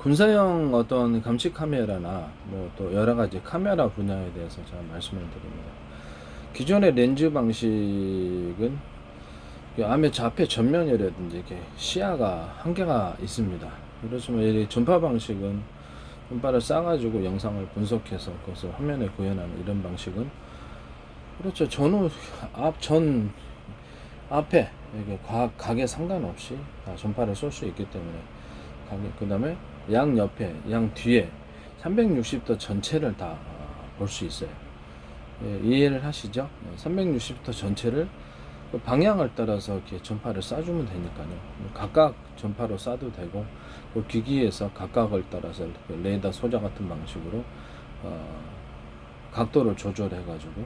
군사용 어떤 감시 카메라나 뭐 또 여러 가지 카메라 분야에 대해서 제가 말씀을 드립니다. 기존의 렌즈 방식은 앞에 좌표 전면이라든지 이렇게 시야가 한계가 있습니다. 그렇지만 이 전파 방식은 전파를 쏴가지고 영상을 분석해서 그것을 화면에 구현하는 이런 방식은 그렇죠. 전후 전 앞에 이게 각에 상관없이 다 전파를 쏠 수 있기 때문에 그 다음에 양 옆에 양 뒤에 360도 전체를 다 볼 수 있어요. 예, 이해를 하시죠? 360도 전체를 그 방향을 따라서 이렇게 전파를 쏴주면 되니까요. 각각 전파로 쏴도 되고 그 기기에서 각각을 따라서 이렇게 레이더 소자 같은 방식으로 각도를 조절해 가지고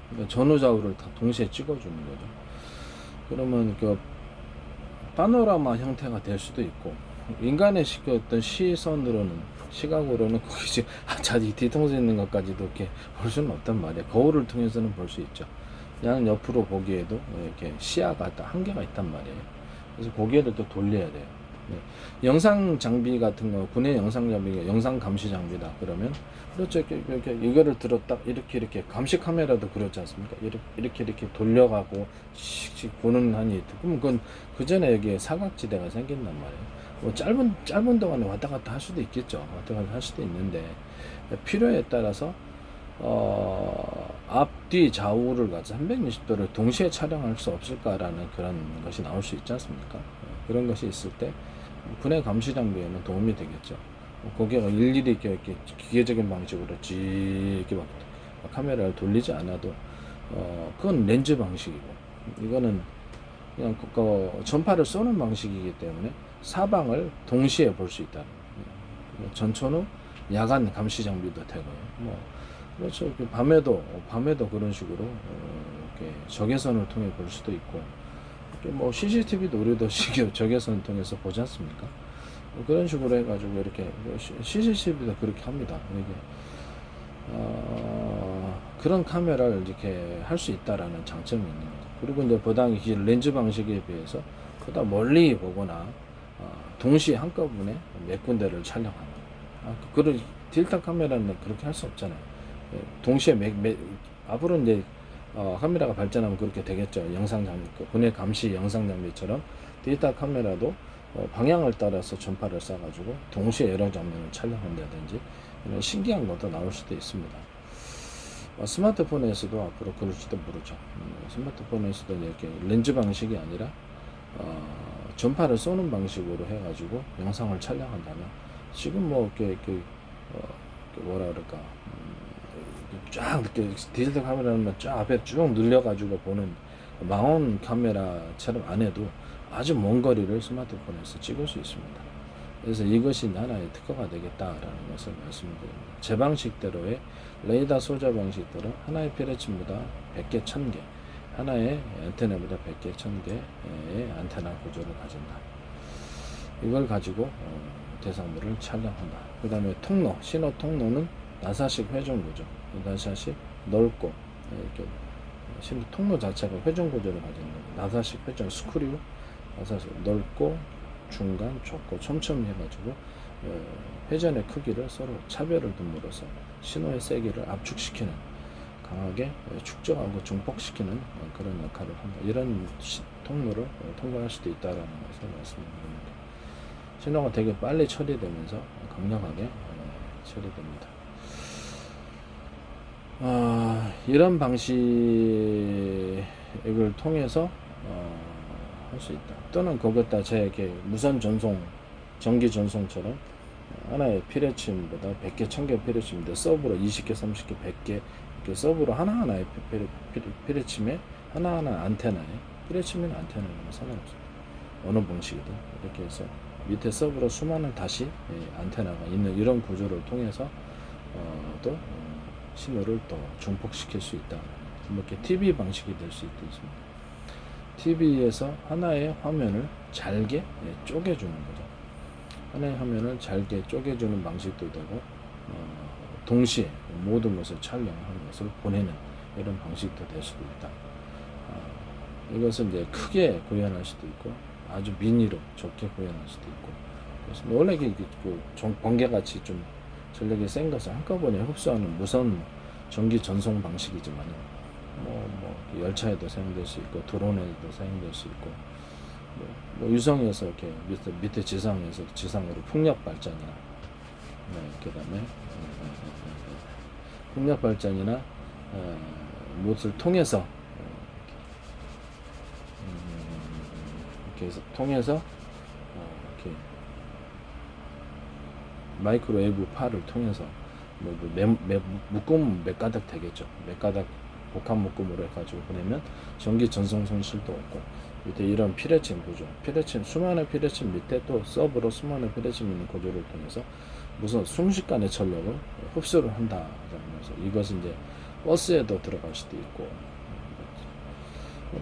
그러니까 전후 좌우를 다 동시에 찍어주는 거죠. 그러면 그 파노라마 형태가 될 수도 있고 인간의 어떤 시각으로는 거기 자기 뒤통수에 있는 것까지도 이렇게 볼 수는 없단 말이에요. 거울을 통해서는 볼 수 있죠. 양 옆으로 보기에도 이렇게 시야가 한계가 있단 말이에요. 그래서 고개를 또 돌려야 돼요. 네. 영상 장비 같은 거, 군의 영상 장비가 영상 감시 장비다. 그러면 그렇죠. 이렇게 이거를 들었다 이렇게 감시 카메라도 그렇지 않습니까? 이렇게 돌려가고 씩씩 보는 한이 있다. 그럼 그건 그 전에 여기에 사각지대가 생긴단 말이에요. 뭐 짧은 동안에 왔다 갔다 할 수도 있겠죠. 왔다 갔다 할 수도 있는데 필요에 따라서 앞뒤 좌우를 가지고 360도를 동시에 촬영할 수 없을까라는 그런 것이 나올 수 있지 않습니까? 그런 것이 있을 때 군의 감시 장비에는 도움이 되겠죠. 고개가 일일이 이렇게 기계적인 방식으로 이렇게 막 카메라를 돌리지 않아도 그건 렌즈 방식이고 이거는 그냥 전파를 쏘는 방식이기 때문에 사방을 동시에 볼 수 있다. 전천후 야간 감시 장비도 되고요. 뭐 그렇죠. 밤에도 그런 식으로 이렇게 적외선을 통해 볼 수도 있고, 이렇게 뭐 CCTV도 우리도 적외선을 통해서 보지 않습니까? 그런 식으로 해가지고 이렇게 CCTV도 그렇게 합니다. 이게 그런 카메라를 이렇게 할 수 있다라는 장점이 있는 거죠. 그리고 이제 보다 렌즈 방식에 비해서 보다 멀리 보거나 동시에 한꺼번에 몇 군데를 촬영하는. 그런 딜타 카메라는 그렇게 할 수 없잖아요. 동시에 앞으로 이제 카메라가 발전하면 그렇게 되겠죠. 영상 장비, 군의 감시 영상 장비처럼 딜타 카메라도 방향을 따라서 전파를 쏴가지고 동시에 여러 장면을 촬영한다든지 이런 신기한 것도 나올 수도 있습니다. 스마트폰에서도 앞으로 그럴지도 모르죠. 스마트폰에서도 이렇게 렌즈 방식이 아니라 전파를 쏘는 방식으로 해가지고 영상을 촬영한다면 지금 뭐 이렇게 뭐라 그럴까 쫙 이렇게 디지털 카메라는 쫙 앞에 쭉 늘려가지고 보는 망원 카메라처럼 안 해도 아주 먼 거리를 스마트폰에서 찍을 수 있습니다. 그래서 이것이 하나의 특허가 되겠다라는 것을 말씀드립니다. 제 방식대로의 레이더 소자 방식대로 하나의 피레침보다 100개, 1000개, 하나의 안테나보다 100개, 1000개의 안테나 구조를 가진다. 이걸 가지고 대상물을 촬영한다. 그 다음에 통로, 신호 통로는 나사식 회전 구조, 나사식 넓고 이렇게 신호 통로 자체가 회전 구조를 가진 나사식 회전 스크류, 나사식 넓고 중간, 좁고 촘촘히 해가지고 회전의 크기를 서로 차별을 둠으로써 신호의 세기를 압축시키는, 강하게 축적하고 증폭시키는 그런 역할을 한다. 이런 통로를 통과할 수도 있다라는 것을 말씀드립니다. 신호가 되게 빨리 처리되면서 강력하게 처리됩니다. 이런 방식을 통해서 할 수 있다. 또는 거기다 제 이렇게 무선 전송, 전기 전송처럼 하나의 피레침보다 100개, 1000개 피레침인데 서브로 20개, 30개, 100개 이렇게 서브로 하나하나의 피레침에 하나하나 안테나에 피레침이나 안테나는 상관없습니다. 어느 방식이든 이렇게 해서 밑에 서브로 수많은 다시 안테나가 있는 이런 구조를 통해서 또 신호를 또 증폭시킬 수 있다. 이렇게 TV 방식이 될 수 있습니다. TV에서 하나의 화면을 잘게 쪼개주는 거죠. 하나의 화면을 잘게 쪼개주는 방식도 되고 동시에 모든 것을 촬영하는 것을 보내는 이런 방식도 될 수도 있다. 이것을 이제 크게 구현할 수도 있고 아주 미니로 좁게 구현할 수도 있고 그래서 원래 번개같이 좀 전력이 센 것을 한꺼번에 흡수하는 무선 전기 전송 방식이지만 열차에도 사용될 수 있고 드론에도 사용될 수 있고 유성에서 이렇게 밑에 지상으로 풍력 발전이나 그다음에 풍력 발전이나 무엇을 통해서 이렇게 해서 통해서 이렇게 마이크로웨이브 파를 통해서 묶음 몇 가닥 되겠죠. 몇 가닥 복합 묶음으로 해가지고 보내면 전기 전송 손실도 없고 밑에 이런 피레침 구조, 수많은 피레침 밑에 또 서브로 수많은 피레침 있는 구조를 통해서 무슨 순식간에 전력을 흡수를 한다라는 거죠. 이것은 이제 버스에도 들어갈 수도 있고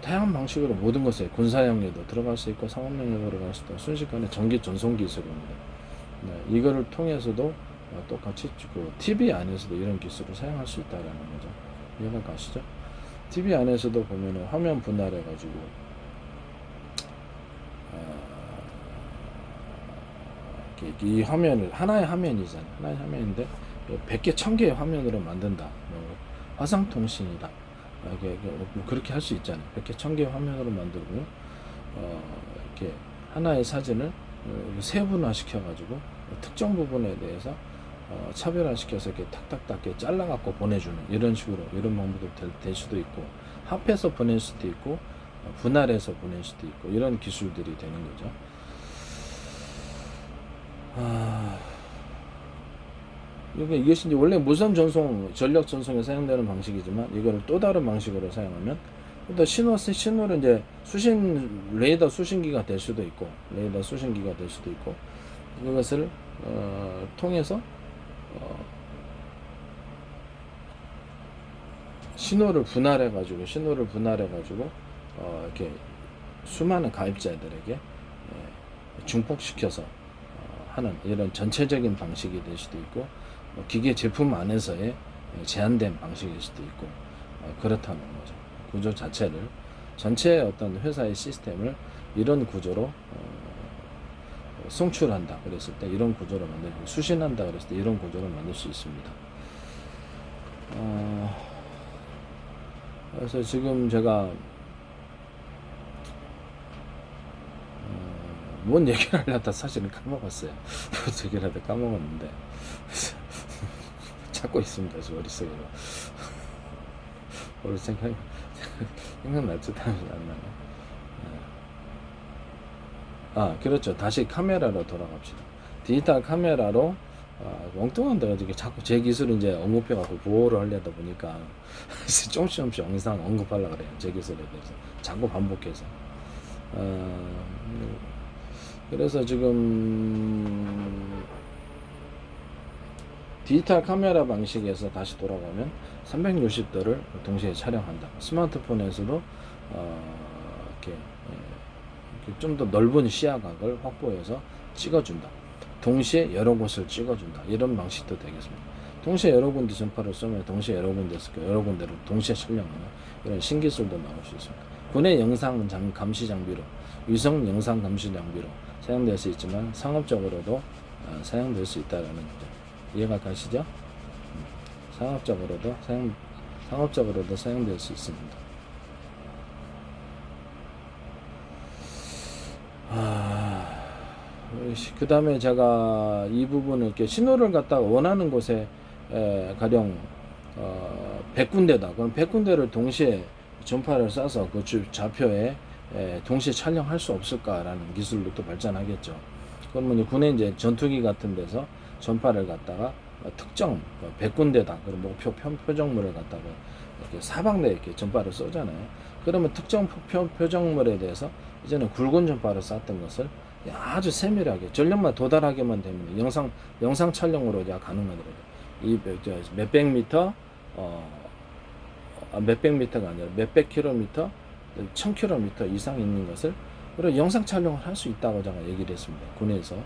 다양한 방식으로 모든 것에 군사용에도 들어갈 수 있고 상업용에도 들어갈 수도 있고 순식간에 전기 전송 기술입니다. 이거를 통해서도 똑같이 TV 안에서도 이런 기술을 사용할 수 있다라는 거죠. 이해가 가시죠? TV 안에서도 보면은 화면 분할해 가지고 이 화면을 하나의 화면이잖아요. 하나의 화면인데 100개, 1000개의 화면으로 만든다. 화상통신이다. 그렇게 할 수 있잖아요. 100개, 1000개의 화면으로 만들고 이렇게 하나의 사진을 세분화 시켜가지고 특정 부분에 대해서 차별화시켜서 이렇게 탁탁탁 이렇게 잘라갖고 보내주는 이런 식으로 이런 방법도 될 수도 있고 합해서 보낼 수도 있고 분할해서 보낼 수도 있고 이런 기술들이 되는 거죠. 이것이 이제 원래 무선 전송, 전력 전송에 사용되는 방식이지만 이거를 또 다른 방식으로 사용하면 또 신호를 이제 레이더 수신기가 될 수도 있고 이것을 통해서 신호를 분할해 가지고 이렇게 수많은 가입자들에게 중폭시켜서 하는 이런 전체적인 방식이 될 수도 있고 기계 제품 안에서의 제한된 방식일 수도 있고 그렇다는 거죠. 구조 자체를 전체 어떤 회사의 시스템을 이런 구조로 송출한다 그랬을 때 이런 구조로 만들고 수신한다 그랬을 때 이런 구조로 만들 수 있습니다. 그래서 지금 제가 뭔 얘기를 하려다 사실은 까먹었어요. 무슨 얘기를 하다 까먹었는데 찾고 있습니다. 저 머릿속으로. 오늘 생각날지 안 나네. 그렇죠. 다시 카메라로 돌아갑시다. 디지털 카메라로 엉뚱한 데가 이렇게 자꾸 제 기술을 이제 언급해갖고 보호를 하려다 보니까 조금씩 영상 언급하려고 그래요. 제 기술에 대해서 자꾸 반복해서. 그래서 지금 디지털 카메라 방식에서 다시 돌아가면 360도를 동시에 촬영한다. 스마트폰에서도 이렇게 좀 더 넓은 시야각을 확보해서 찍어준다. 동시에 여러 곳을 찍어준다. 이런 방식도 되겠습니다. 동시에 여러 군데 전파를 쏘면 동시에 여러 군데를 동시에 촬영하는 이런 신기술도 나올 수 있습니다. 군의 영상 감시 장비로, 위성 영상 감시 장비로 사용될 수 있지만 상업적으로도 사용될 수 있다라는 거죠. 이해가 가시죠? 상업적으로도 사용될 수 있습니다. 그 다음에 제가 이 부분을 이렇게 신호를 갖다가 원하는 곳에 가령 100군데다. 그럼 100군데를 동시에 전파를 쏴서 그 좌표에 동시에 촬영할 수 없을까라는 기술도 또 발전하겠죠. 그러면 군의 이제 전투기 같은 데서 전파를 갖다가 특정 100군데다. 그럼 목표 표적물을 갖다가 이렇게 사방내에 이렇게 전파를 쏘잖아요. 그러면 특정 표적물에 대해서 이제는 굵은 전파를 쐈던 것을 아주 세밀하게 전력만 도달하게만 되면 영상 촬영으로 가능하더라고요. 이 몇백 미터 몇백 미터가 아니라 몇백 킬로미터, 1000킬로미터 이상 있는 것을 그리고 영상 촬영을 할 수 있다고 제가 얘기를 했습니다. 군에서.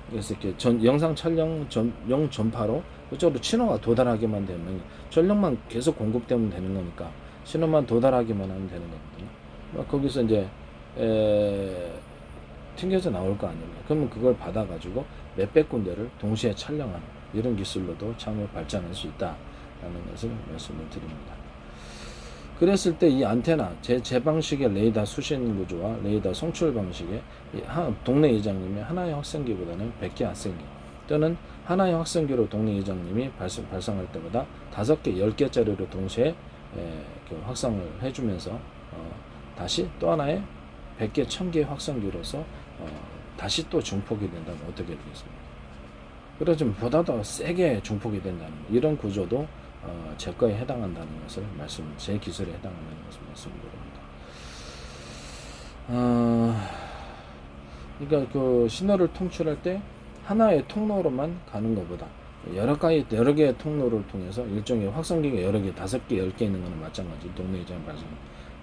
그래서 이렇게 영상 촬영 용 전파로 그쪽으로 신호가 도달하게만 되면 전력만 계속 공급되면 되는 거니까 신호만 도달하게만 하면 되는 거거든요. 거기서 이제 튕겨져 나올 거 아닙니까? 그러면 그걸 받아가지고 몇백 군데를 동시에 촬영하는 이런 기술로도 참으로 발전할 수 있다라는 것을 말씀을 드립니다. 그랬을 때 이 안테나 제 방식의 레이더 수신 구조와 레이더 송출 방식의 동네 이장님의 하나의 확성기보다는 100개 확성기 또는 하나의 확성기로 동네 이장님이 발송할 때보다 5개, 10개짜리로 동시에 확성을 해주면서 다시 또 하나의 100개, 1000개의 확성기로서 다시 또 중폭이 된다면 어떻게 되겠습니까? 그래서 좀 보다 더 세게 중폭이 된다는 이런 구조도 제 거에 해당한다는 것을 제 기술에 해당한다는 것을 말씀드립니다. 그러니까 그 신호를 통출할 때 하나의 통로로만 가는 것보다 여러 개의 통로를 통해서 일종의 확성기가 여러 개, 5개, 10개 있는 거는 마찬가지. 동네 이장 발송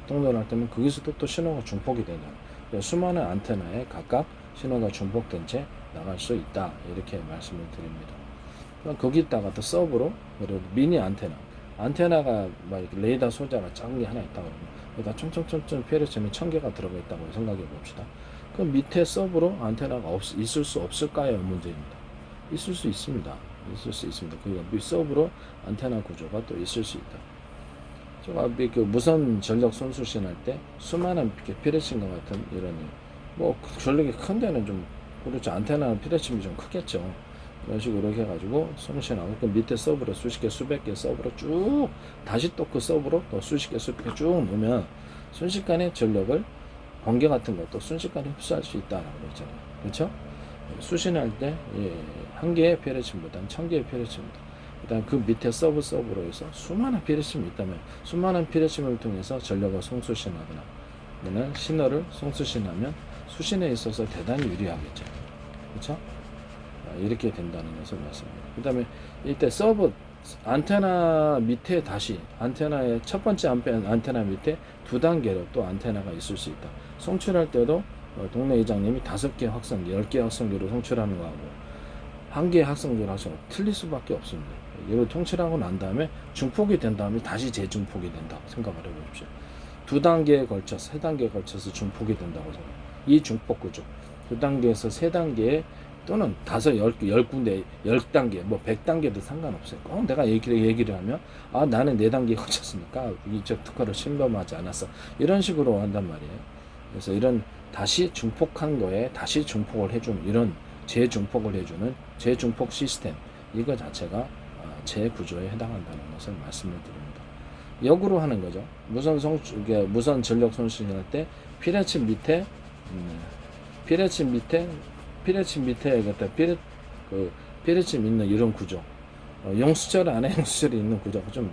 통로를 할 때면 거기서도 또 신호가 중폭이 된다. 수많은 안테나에 각각 신호가 중폭된 채 나갈 수 있다. 이렇게 말씀을 드립니다. 거기다가 또 서브로 미니 안테나가 막 이렇게 레이더 소자가 작은 게 하나 있다 그러면 여기다 총총총총 피해를 1000개가 들어가 있다고 생각해 봅시다. 그럼 밑에 서브로 안테나가 있을 수 없을까요? 문제입니다. 있을 수 있습니다. 그 서브로 안테나 구조가 또 있을 수 있다. 제가 그 무선 전력 손수신할 때 수많은 피레침과 같은 이런 뭐 전력이 큰 데는 좀 그렇죠. 안테나는 피레침이 좀 크겠죠. 이런 식으로 해가지고 송신하고 그 밑에 서브로 수십 개, 수백 개 서브로 쭉 다시 또 그 서브로 또 수십 개, 수백 개 쭉 놓으면 순식간에 전력을 번개 같은 것도 순식간에 흡수할 수 있다라고 했잖아요. 그렇죠? 수신할 때 한 개의 피레침보다는 1000개의 피레침입니다. 그다음 그 밑에 서브로 해서 수많은 피레침이 있다면 수많은 피레침을 통해서 전력을 송수신하거나 또는 신호를 송수신하면 수신에 있어서 대단히 유리하겠죠. 그렇죠? 이렇게 된다는 것을 말씀드립니다. 그 다음에 이때 서브 안테나 밑에 다시 안테나의 첫 번째 안테나 밑에 2단계로 또 안테나가 있을 수 있다. 송출할 때도 동네 이장님이 5개 확성기, 10개 확성기로 송출하는 거하고 1개의 확성기로 하시면 틀릴 수밖에 없습니다. 이걸 통출하고 난 다음에 중폭이 된 다음에 다시 재중폭이 된다고 생각을 해보십시오. 2단계에 걸쳐서 3단계에 걸쳐서 중폭이 된다고 생각해요. 이 중폭 구조 2단계에서 3단계에 또는 10군데, 10단계, 뭐 100단계도 상관없어요. 꼭 내가 얘기를 하면, 나는 4단계에 걸쳤으니까 이쪽 특허를 침범하지 않았어. 이런 식으로 한단 말이에요. 그래서 이런 다시 중폭한 거에 다시 중폭을 해주는, 이런 재중폭을 해주는 재중폭 시스템, 이거 자체가 재 구조에 해당한다는 것을 말씀을 드립니다. 역으로 하는 거죠. 무선 전력 손실할 때 피레침 밑에 피레침 있는 이런 구조. 영수철 안에 영수철이 있는 구조가 좀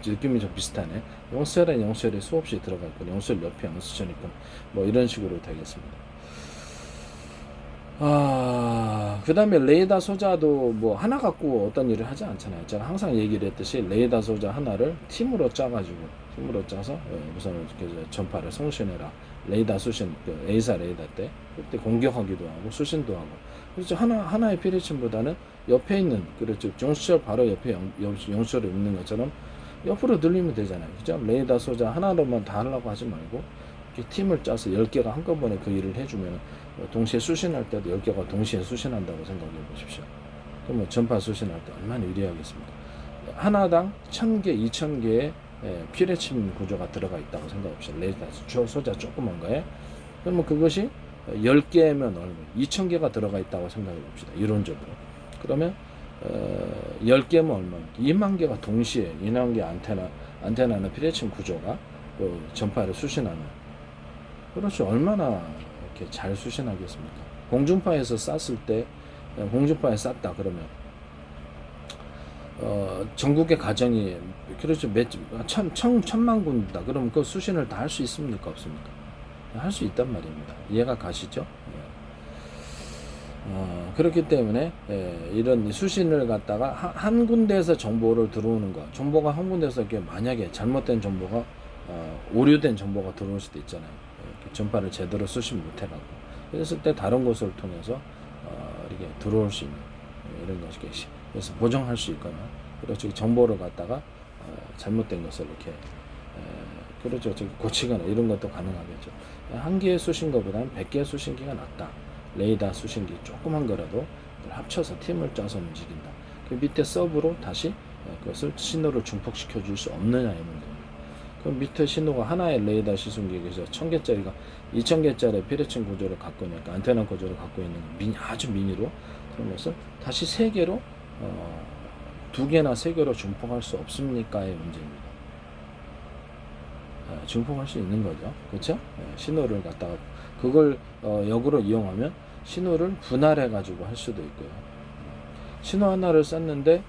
느낌이 좀 비슷하네. 영수철에 영수철이 수없이 들어가 있고, 영수철 옆에 영수철이 있고, 뭐 이런 식으로 되겠습니다. 그 다음에 레이더 소자도 뭐 하나 갖고 어떤 일을 하지 않잖아요. 제가 항상 얘기를 했듯이 레이더 소자 하나를 팀으로 짜서 우선 전파를 송신해라. 레이더 수신, A사 레이더 때 그때 공격하기도 하고 수신도 하고. 그렇죠. 하나의 피레침보다는 옆에 있는, 그렇죠. 영수철 바로 옆에 영수철이 있는 것처럼 옆으로 늘리면 되잖아요. 그죠? 레이더 소자 하나로만 다 하려고 하지 말고 이렇게 팀을 짜서 10개가 한꺼번에 그 일을 해주면 동시에 수신할 때도 10개가 동시에 수신한다고 생각해 보십시오. 그러면 전파 수신할 때 얼마나 유리하겠습니까? 하나당 1000개, 2000개의 피레침 구조가 들어가 있다고 생각합시다. 레이더 소자 조그만 거에. 그러면 그것이 10개면 얼마? 2000개가 들어가 있다고 생각해 봅시다. 이론적으로. 그러면 10개면 얼마? 2만 개가 동시에 2만 개 안테나나 피레침 구조가 그 전파를 수신하는. 그렇죠. 얼마나 이렇게 잘 수신하겠습니까? 공중파에서 쐈을 때, 공중파에 쐈다 그러면 전국의 가정이 그렇죠. 천만 군다. 그러면 그 수신을 다 할 수 있습니까? 없습니까? 할 수 있단 말입니다. 이해가 가시죠? 그렇기 때문에 이런 수신을 갖다가 한 군데에서 정보를 들어오는 거, 정보가 한 군데에서 이렇게 만약에 잘못된 정보가 오류된 정보가 들어올 수도 있잖아요. 전파를 제대로 수신 못해갖고 그랬을 때 다른 곳을 통해서 이렇게 들어올 수 있는 이런 것이 그래서 보정할 수 있거나 그렇죠. 정보를 갖다가 잘못된 것을 이렇게 그렇죠. 저기 고치거나 이런 것도 가능하겠죠. 한 개의 수신기보다는 100개의 수신기가 낫다. 레이더 수신기 조그만 거라도 합쳐서 팀을 짜서 움직인다. 그 밑에 서브로 다시 그것을 신호를 중폭시켜 줄 수 없느냐의 문제입니다. 그럼 밑에 신호가 하나의 레이더 시승기에서 1000개짜리가 2000개짜리 피레친 구조를 갖고 있는, 안테나 구조를 갖고 있는 아주 미니로 그런 것을 다시 3개로 2개나 3개로 중폭할 수 없습니까의 문제입니다. 중폭할 수 있는 거죠. 그렇죠? 신호를 갖다가 그걸 역으로 이용하면 신호를 분할해 가지고 할 수도 있고요. 신호 하나를 썼는데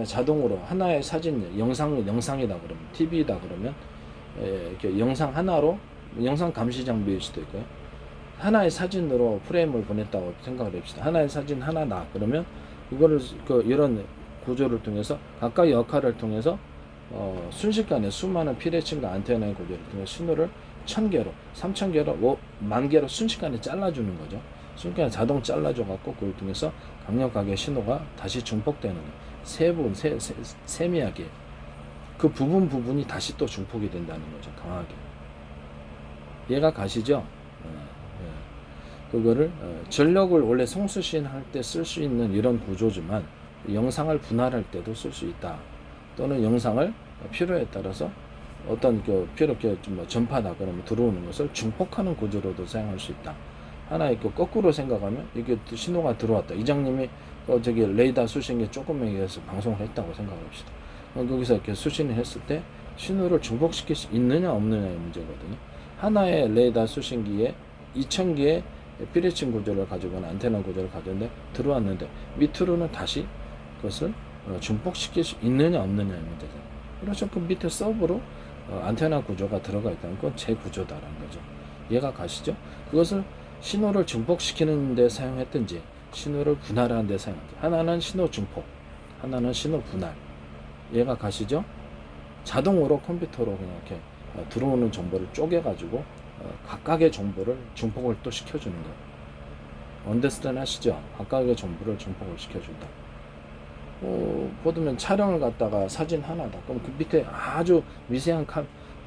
자동으로 하나의 사진 영상이다 그러면 TV다 그러면 이렇게 영상 하나로 영상 감시 장비일 수도 있고요. 하나의 사진으로 프레임을 보냈다고 생각을 해봅시다. 하나의 사진 하나다 그러면 그거를 이런 구조를 통해서 각각의 역할을 통해서 순식간에 수많은 피레침과 안테나의 구조를 통해 신호를 1000개로, 3000개로, 10,000개로 순식간에 잘라주는 거죠. 순식간에 자동 잘라줘 갖고 그걸 통해서 강력하게 신호가 다시 중폭되는 거예요. 세미하게 그 부분이 다시 또 중폭이 된다는 거죠. 강하게. 이해가 가시죠? 그거를 전력을 원래 송수신 할 때 쓸 수 있는 이런 구조지만 영상을 분할할 때도 쓸 수 있다. 또는 영상을 필요에 따라서 어떤 필요하게 전파다 그러면 들어오는 것을 중폭하는 구조로도 사용할 수 있다. 하나 있고 거꾸로 생각하면 이게 신호가 들어왔다. 이장님이 저기 레이더 수신기 조금에 의해서 방송을 했다고 생각합시다. 거기서 이렇게 수신을 했을 때 신호를 중폭시킬 수 있느냐 없느냐의 문제거든요. 하나의 레이더 수신기에 2000개의 피레친 구조를 가지고는 안테나 구조를 가졌는데 들어왔는데 밑으로는 다시 그것을 중폭시킬 수 있느냐 없느냐의 문제잖아요. 그렇죠. 그 밑에 서브로 안테나 구조가 들어가 있다는 건 제 구조다라는 거죠. 이해가 가시죠? 그것을 신호를 중폭시키는 데 사용했든지 신호를 분할하는 데 사용했든지 하나는 신호 중폭, 하나는 신호 분할. 이해가 가시죠? 자동으로 컴퓨터로 그냥 이렇게 들어오는 정보를 쪼개가지고 각각의 정보를 중폭을 또 시켜주는 거예요. 언더스탠드 하시죠? 각각의 정보를 중폭을 시켜준다. 보면 촬영을 갖다가 사진 하나다. 그럼 그 밑에 아주 미세한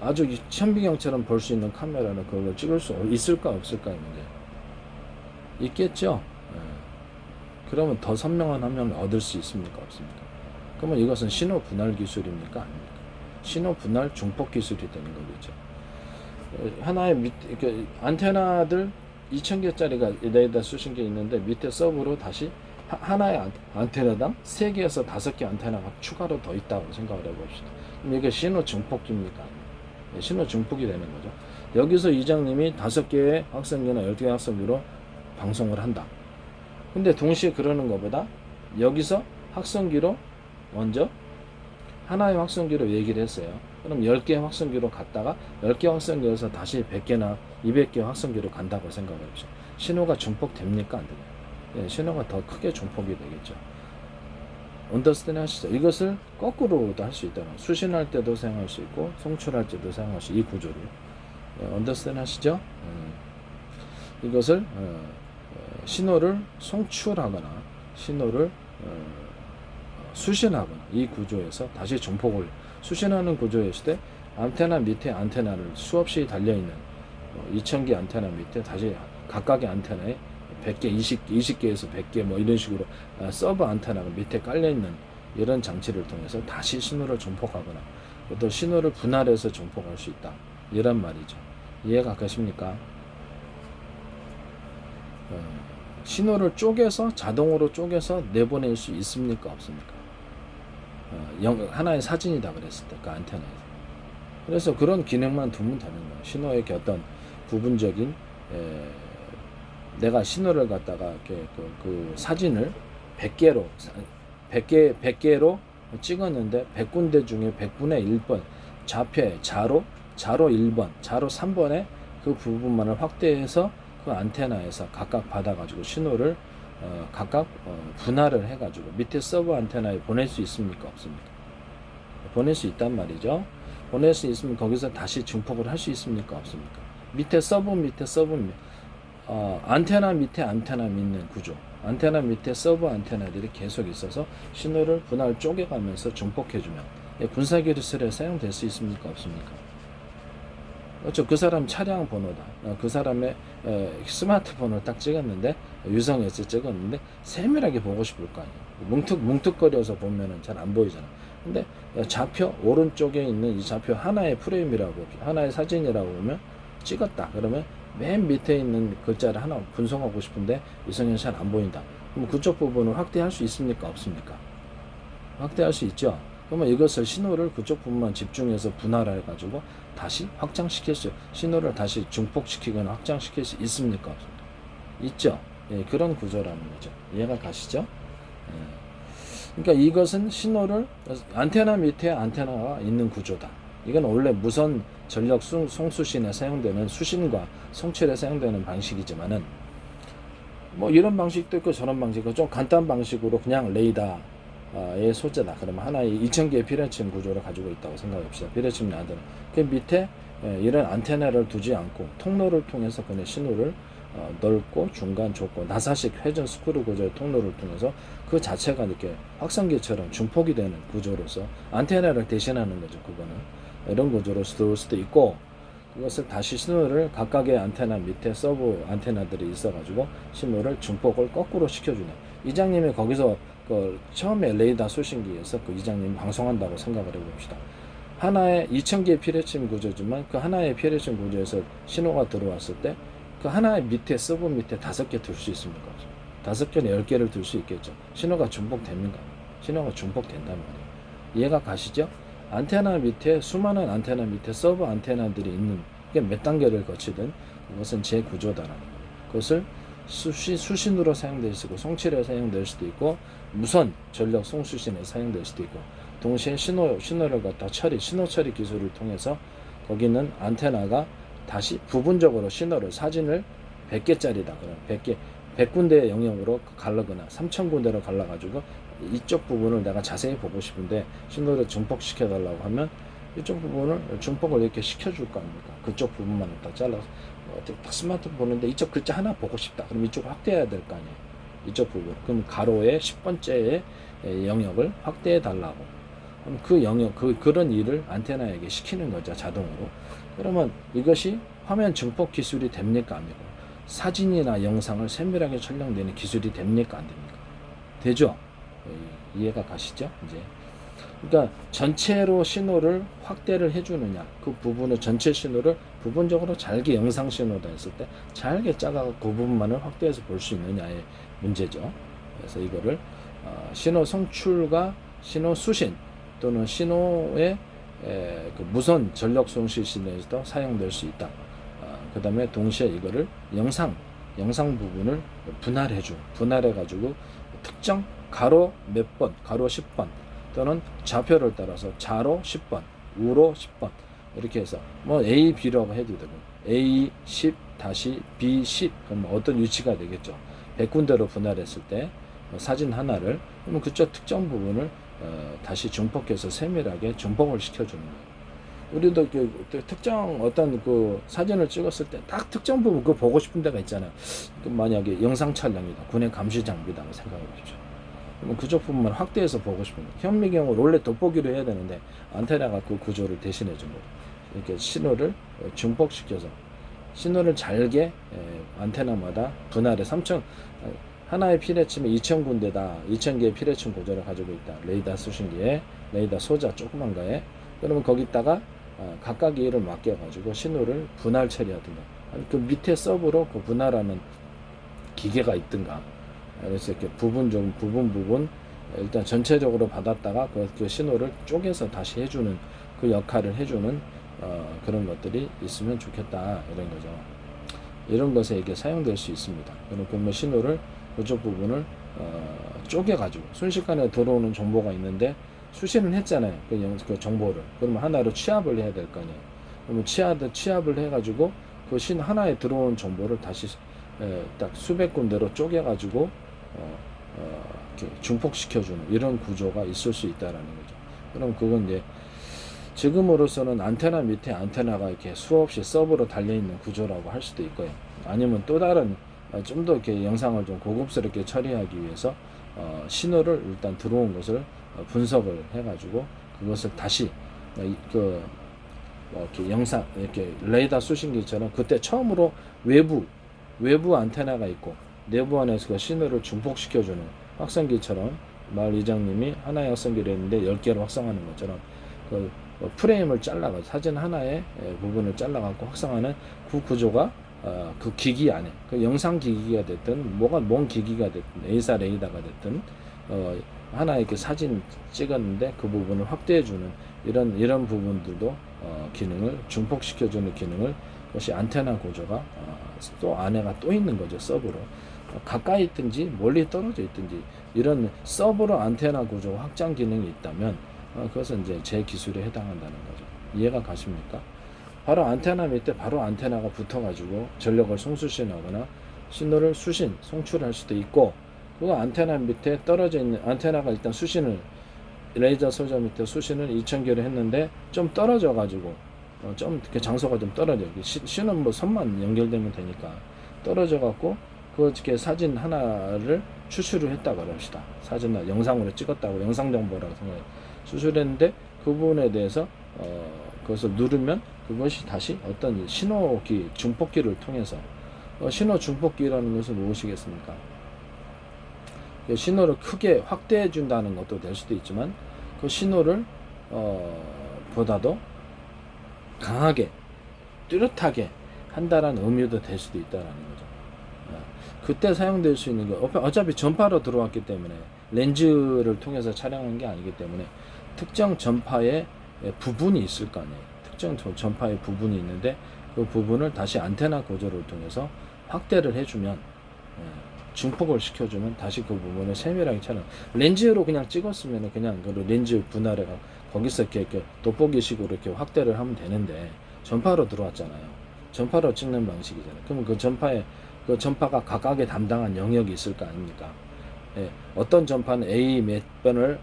아주 현미경처럼 볼 수 있는 카메라는 그걸 찍을 수 있을까 없을까의 문제. 있겠죠? 그러면 더 선명한 화면을 얻을 수 있습니까 없습니까? 그러면 이것은 신호 분할 기술입니까 아닙니까? 신호 분할 중폭 기술이 되는 거겠죠. 하나의 이렇게 안테나들 2000개짜리가 레이더 수십 개 있는데 밑에 서브로 다시 하나의 안테나당 3개에서 5개 안테나가 추가로 더 있다고 생각을 해봅시다. 그럼 이게 신호 중폭입니까? 신호 중폭이 되는 거죠. 여기서 이장님이 5개의 확성기나 10개의 확성기로 방송을 한다. 근데 동시에 그러는 것보다 여기서 확성기로 먼저 하나의 확성기로 얘기를 했어요. 그럼 10개의 확성기로 갔다가 10개 확성기에서 다시 100개나 200개 확성기로 간다고 생각해 봅시다. 신호가 중폭됩니까? 안 되나요? 예, 신호가 더 크게 중폭이 되겠죠. 언더스탠드 하시죠. 이것을 거꾸로도 할 수 있다. 수신할 때도 사용할 수 있고 송출할 때도 사용할 수 있고 이 구조를 언더스탠드 하시죠. 이것을 신호를 송출하거나 신호를 수신하거나 이 구조에서 다시 중폭을 수신하는 구조였을 때 안테나 밑에 안테나를 수없이 달려있는 2000개 안테나 밑에 다시 각각의 안테나에 100개, 20개에서 100개 뭐 이런 식으로 서브 안테나가 밑에 깔려있는 이런 장치를 통해서 다시 신호를 중폭하거나 또 신호를 분할해서 중폭할 수 있다. 이런 말이죠. 이해가 가십니까? 신호를 쪼개서 자동으로 쪼개서 내보낼 수 있습니까? 없습니까? 하나의 사진이다 그랬을 때 그 안테나에서. 그래서 그런 기능만 두면 되는 거예요. 신호의 어떤 부분적인 내가 신호를 갖다가 이렇게 그 사진을 100개로 찍었는데 100군데 중에 100분의 1번 좌표에 자로 1번, 자로 3번에 그 부분만을 확대해서 그 안테나에서 각각 받아가지고 신호를 각각 분할을 해가지고 밑에 서브 안테나에 보낼 수 있습니까? 없습니까? 보낼 수 있단 말이죠. 보낼 수 있으면 거기서 다시 중폭을 할 수 있습니까? 없습니까? 밑에 서브 안테나 밑에 안테나 있는 구조, 안테나 밑에 서브 안테나들이 계속 있어서 신호를 분할 쪼개가면서 중폭해주면 군사 기술에 사용될 수 있습니까? 없습니까? 그렇죠. 그 사람 차량 번호다. 그 사람의 스마트폰을 딱 찍었는데 유성에서 찍었는데 세밀하게 보고 싶을 거 아니에요. 뭉툭거려서 보면은 잘 안 보이잖아. 근데 좌표 오른쪽에 있는 이 좌표 하나의 프레임이라고 하나의 사진이라고 보면 찍었다. 그러면 맨 밑에 있는 글자를 하나 분석하고 싶은데 유성에는 잘 안 보인다. 그럼 그쪽 부분을 확대할 수 있습니까? 없습니까? 확대할 수 있죠. 그러면 이것을 신호를 그쪽 부분만 집중해서 분할해 가지고 다시 확장시킬 수, 신호를 다시 중폭시키거나 확장시킬 수 있습니까? 없습니까? 있죠. 예, 그런 구조라는 거죠. 이해가 가시죠? 예. 그러니까 이것은 신호를 안테나 밑에 안테나가 있는 구조다. 이건 원래 무선 전력 송수신에 사용되는 수신과 송출에 사용되는 방식이지만은 뭐 이런 방식도 있고 저런 방식도 좀 간단한 방식으로 그냥 레이더의 소재다. 그러면 하나의 2000개의 비례층 구조를 가지고 있다고 생각합시다. 비례층 안테나. 그 밑에 이런 안테나를 두지 않고 통로를 통해서 그냥 신호를 넓고 중간 좁고 나사식 회전 스크류 구조의 통로를 통해서 그 자체가 이렇게 확성기처럼 중폭이 되는 구조로서 안테나를 대신하는 거죠. 그거는 이런 구조로 들어올 수도 있고, 그것을 다시 신호를 각각의 안테나 밑에 서브 안테나들이 있어가지고 신호를 중폭을 거꾸로 시켜주는, 이장님이 거기서 그 처음에 레이더 수신기에서 그 이장님이 방송한다고 생각을 해봅시다. 하나의 2000개의 피레침 구조지만 그 하나의 피레침 구조에서 신호가 들어왔을 때 그 하나의 밑에 서브 밑에 5개 둘 수 있습니까? 5개나 10개를 둘 수 있겠죠. 신호가 중폭됩니까? 신호가 중폭된단 말이에요. 이해가 가시죠? 안테나 밑에 수많은 안테나 밑에 서브 안테나들이 있는 게 몇 단계를 거치든 그것은 제 구조다라는 거예요. 그것을 수신으로 사용될 수 있고 송출에 사용될 수도 있고 무선 전력 송수신에 사용될 수도 있고, 동시에 신호를 갖다 신호 처리 기술을 통해서 거기는 안테나가 다시 부분적으로 신호를 사진을 100개짜리다. 그럼 100군데의 영역으로 갈라거나 3000군데로 갈라가지고 이쪽 부분을 내가 자세히 보고 싶은데 신호를 중폭시켜 달라고 하면 이쪽 부분을 중폭을 이렇게 시켜줄 거 아닙니까? 그쪽 부분만 딱 잘라서 딱 스마트폰 보는데 이쪽 글자 하나 보고 싶다. 그럼 이쪽을 확대해야 될 거 아니에요. 이쪽 부분. 그럼 가로의 10번째의 영역을 확대해 달라고. 그럼 그 영역, 그런 일을 안테나에게 시키는 거죠. 자동으로. 그러면 이것이 화면 증폭 기술이 됩니까? 안 됩니까? 사진이나 영상을 세밀하게 촬영되는 기술이 됩니까? 안 됩니까? 되죠? 이해가 가시죠? 이제. 그러니까 전체로 신호를 확대를 해주느냐, 그 부분을 전체 신호를 부분적으로 잘게 영상 신호다 했을 때 잘게 작아서 그 부분만을 확대해서 볼 수 있느냐의 문제죠. 그래서 이거를 신호 송출과 신호 수신 또는 신호의 그 무선 전력 송수신에서도 사용될 수 있다. 그 다음에 동시에 이거를 영상 부분을 분할해가지고 특정 가로 몇 번, 가로 10번 또는 좌표를 따라서 좌로 10번, 우로 10번 이렇게 해서 뭐 A, B라고 해도 되고 A 10 다시 B 10 그럼 어떤 위치가 되겠죠. 100군데로 분할했을 때 사진 하나를 그러면 그쪽 특정 부분을 다시 중폭해서 세밀하게 중폭을 시켜주는 거예요. 우리도 그 특정 어떤 그 사진을 찍었을 때 딱 특정 부분 그거 보고 싶은 데가 있잖아요. 그 만약에 영상 촬영이다, 군의 감시 장비다고 생각해 보십시오. 그러면 그쪽 부분만 확대해서 보고 싶은 거예요. 현미경을 원래 돋보기로 해야 되는데 안테나가 그 구조를 대신해 준 거예요. 이렇게 신호를 중폭시켜서 신호를 잘게 안테나마다 분할해 하나의 피레침에 2000군데다 2000개의 피레침 구조를 가지고 있다. 레이더 수신기에 레이더 소자 조그만 거에 그러면 거기다가 각각의 일을 맡겨가지고 신호를 분할 처리하든가 그 밑에 서브로 그 분할하는 기계가 있든가, 그래서 이렇게 부분 일단 전체적으로 받았다가 그 신호를 쪼개서 다시 해주는 그 역할을 해주는 그런 것들이 있으면 좋겠다 이런 거죠. 이런 것에 이게 사용될 수 있습니다. 그러면 신호를 그쪽 부분을 쪼개가지고 순식간에 들어오는 정보가 있는데 수신을 했잖아요. 그 정보를. 그러면 하나로 취합을 해야 될 거 아니에요. 그러면 취합을 해가지고 그 하나에 들어오는 정보를 다시 딱 수백 군데로 쪼개가지고 이렇게 중폭시켜주는 이런 구조가 있을 수 있다라는 거죠. 그럼 그건 이제 지금으로서는 안테나 밑에 안테나가 이렇게 수없이 서브로 달려있는 구조라고 할 수도 있고요. 아니면 또 다른 좀 더 이렇게 영상을 좀 고급스럽게 처리하기 위해서 신호를 일단 들어온 것을 분석을 해가지고 그것을 다시 뭐 이렇게 영상 이렇게 레이더 수신기처럼 그때 처음으로 외부 안테나가 있고 내부 안에서 그 신호를 중폭시켜주는 확성기처럼 마을 이장님이 하나의 확성기를 했는데 10개로 확성하는 것처럼 그 프레임을 잘라가 사진 하나의 부분을 잘라갖고 확성하는 그 구조가 그 기기 안에 그 영상 기기가 됐든 뭔 기기가 됐든 A사 레이더가 됐든 하나의 그 사진 찍었는데 그 부분을 확대해주는 이런 부분들도 기능을 중폭시켜주는 기능을 그것이 안테나 구조가 또 안에가 또 있는 거죠. 서브로 가까이 있든지 멀리 떨어져 있든지 이런 서브로 안테나 구조 확장 기능이 있다면 그것은 이제 제 기술에 해당한다는 거죠. 이해가 가십니까? 바로 안테나 밑에 바로 안테나가 붙어가지고 전력을 송수신하거나 신호를 송출할 수도 있고 그 안테나 밑에 떨어져 있는 안테나가 일단 수신을 레이저 소자 밑에 수신을 2000개를 했는데 좀 떨어져 가지고 좀 그 장소가 좀 떨어져 신은 뭐 선만 연결되면 되니까 떨어져 갖고 그렇게 사진 하나를 추출을 했다고 합시다. 사진을 영상으로 찍었다고 영상 정보라고 생각해 수출했는데 그 부분에 대해서 그것을 누르면 그것이 다시 어떤 신호기 중폭기를 통해서 신호 중폭기라는 것은 무엇이겠습니까? 신호를 크게 확대해 준다는 것도 될 수도 있지만 그 신호를 보다도 강하게 뚜렷하게 한다라는 의미도 될 수도 있다라는 거죠. 그때 사용될 수 있는 게 어차피 전파로 들어왔기 때문에 렌즈를 통해서 촬영한 게 아니기 때문에 특정 전파의 부분이 있을 거 아니에요. 특정 전파의 부분이 있는데 그 부분을 다시 안테나 구조를 통해서 확대를 해주면 중폭을 시켜주면 다시 그 부분을 세밀하게 촬영. 렌즈로 그냥 찍었으면 그냥 그 렌즈 분할해 거기서 이렇게 돋보기식으로 이렇게 확대를 하면 되는데 전파로 들어왔잖아요. 전파로 찍는 방식이잖아요. 그러면 그 전파가 각각의 담당한 영역이 있을 거 아닙니까? 예, 어떤 전파는 A 몇 번을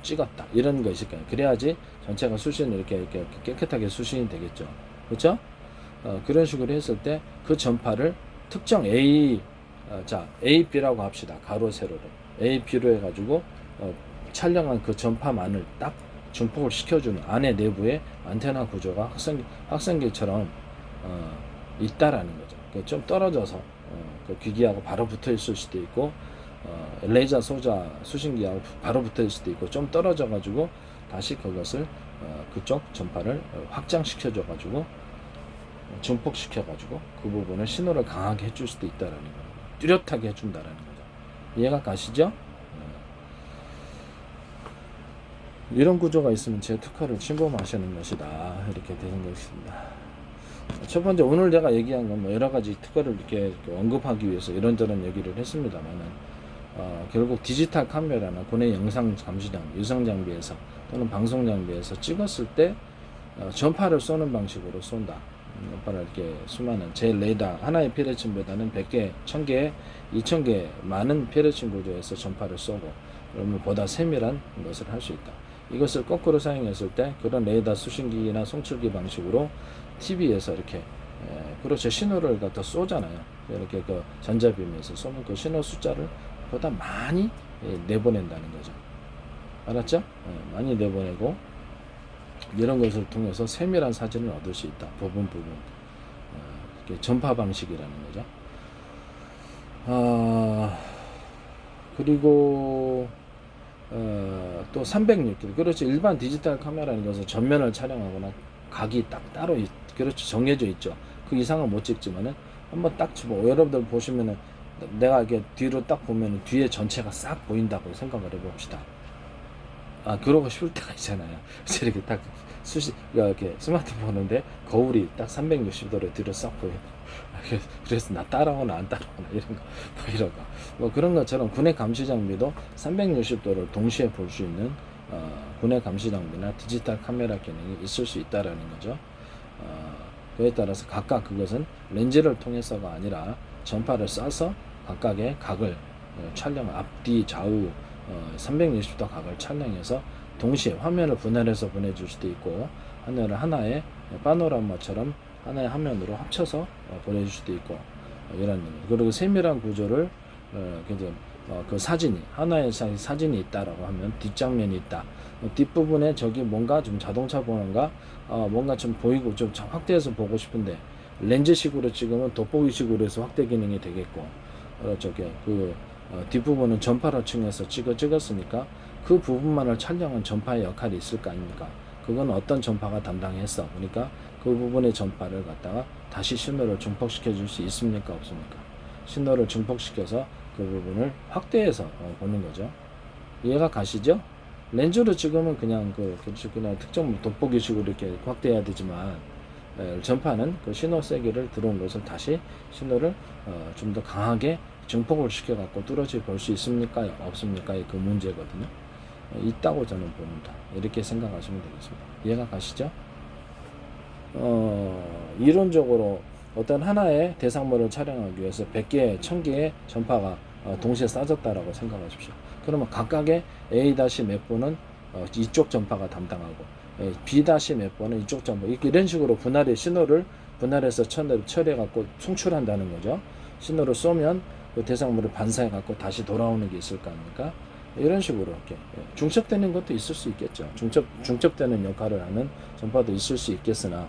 찍었다 이런 거 있을 거예요. 그래야지 전체가 수신을 이렇게 깨끗하게 수신이 되겠죠. 그렇죠? 그런 식으로 했을 때 그 전파를 특정 A A, B라고 합시다. 가로 세로를 A, B로 해가지고 촬영한 그 전파만을 딱 중폭을 시켜주는 안에 내부에 안테나 구조가 확성기처럼 있다라는 거죠. 좀 떨어져서 그 기기하고 바로 붙어 있을 수도 있고 레이저 소자 수신기하고 바로 붙어 있을 수도 있고 좀 떨어져 가지고 다시 그것을 그쪽 전파를 확장시켜줘 가지고 중폭시켜 가지고 그 부분을 신호를 강하게 해줄 수도 있다라는 거예요. 뚜렷하게 해준다라는 거죠. 이해가 가시죠? 이런 구조가 있으면 제 특허를 침범하시는 것이다. 이렇게 되는 것입니다. 첫 번째 오늘 제가 얘기한 건 뭐 여러 가지 특허를 이렇게 언급하기 위해서 이런저런 얘기를 했습니다만은 결국 디지털 카메라나 국내 영상 감시 장비, 유성 장비에서 또는 방송 장비에서 찍었을 때 전파를 쏘는 방식으로 쏜다. 전파를 이렇게 수많은 제 레이더 하나의 피레침보다는 100개, 1000개, 2000개 많은 피레침 구조에서 전파를 쏘고 그러면 보다 세밀한 것을 할 수 있다. 이것을 거꾸로 사용했을 때 그런 레이더 수신기나 송출기 방식으로 TV에서 이렇게 그렇죠. 신호를 갖다 쏘잖아요. 이렇게 그 전자빔에서 쏘면 그 신호 숫자를 보다 많이 내보낸다는 거죠. 알았죠? 많이 내보내고 이런 것을 통해서 세밀한 사진을 얻을 수 있다. 부분 전파 방식이라는 거죠. 그리고 또 360도 그렇죠. 일반 디지털 카메라는 것은 전면을 촬영하거나 각이 딱 따로 그렇죠. 정해져 있죠. 그 이상은 못 찍지만은 한번 딱 집어 여러분들 보시면은 내가 이렇게 뒤로 딱 보면은 뒤에 전체가 싹 보인다고 생각을 해봅시다. 그러고 싶을 때가 있잖아요. 이렇게 딱 이렇게 스마트폰 보는데 거울이 딱 360도로 뒤로 싹 보여. 그래서 나 따라오나 안 따라오나 이런 거, 뭐 이런 거. 뭐 그런 것처럼 군의 감시 장비도 360도를 동시에 볼 수 있는 군의 감시 장비나 디지털 카메라 기능이 있을 수 있다라는 거죠. 그에 따라서 각각 그것은 렌즈를 통해서가 아니라 전파를 쏴서 각각의 각을 촬영 앞뒤 좌우 360도 각을 촬영해서 동시에 화면을 분할해서 보내줄 수도 있고 하나의 파노라마처럼 하나의 화면으로 합쳐서 보내줄 수도 있고 이런 그리고 세밀한 구조를 이제 그 사진이 하나의 사진이 있다라고 하면 뒷장면이 있다. 뒷부분에 저기 뭔가 좀 자동차 보는가 뭔가 좀 보이고 좀 확대해서 보고 싶은데 렌즈식으로 찍으면 돋보기식으로 해서 확대 기능이 되겠고 저게 뒷부분은 전파로 층에서 찍었으니까 그 부분만을 촬영한 전파의 역할이 있을 거 아닙니까? 그건 어떤 전파가 담당했어? 그러니까 그 부분의 전파를 갖다가 다시 신호를 증폭시켜 줄 수 있습니까? 없습니까? 신호를 증폭시켜서 그 부분을 확대해서 보는 거죠. 이해가 가시죠? 렌즈로 찍으면 그냥 그냥 특정 돋보기식으로 이렇게 확대해야 되지만 전파는 그 신호 세기를 들어온 것을 다시 신호를 좀 더 강하게 증폭을 시켜갖고 뚫어져 볼 수 있습니까? 없습니까? 그 문제거든요. 있다고 저는 봅니다. 이렇게 생각하시면 되겠습니다. 이해가 가시죠? 이론적으로 어떤 하나의 대상물을 촬영하기 위해서 100개, 1000개의 전파가 동시에 쏴졌다라고 생각하십시오. 그러면 각각의 A-몇 번은 이쪽 전파가 담당하고 B-몇 번은 이쪽 전파 이런 식으로 신호를 분할해서 처리해갖고 송출한다는 거죠. 신호를 쏘면 그 대상물을 반사해갖고 다시 돌아오는 게 있을 거 아닙니까? 이런 식으로 이렇게 중첩되는 것도 있을 수 있겠죠. 중첩되는 역할을 하는 전파도 있을 수 있겠으나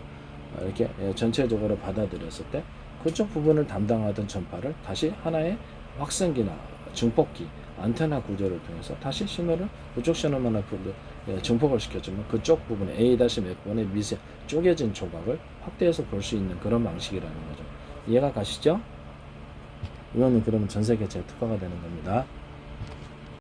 이렇게 전체적으로 받아들였을 때 그쪽 부분을 담당하던 전파를 다시 하나의 확성기나 증폭기, 안테나 구조를 통해서 다시 신호를 그쪽 신호만 증폭을 시켜주면 그쪽 부분에 A-몇 번의 미세 쪼개진 조각을 확대해서 볼 수 있는 그런 방식이라는 거죠. 이해가 가시죠? 이거는 그러면 전 세계 제특화가 되는 겁니다.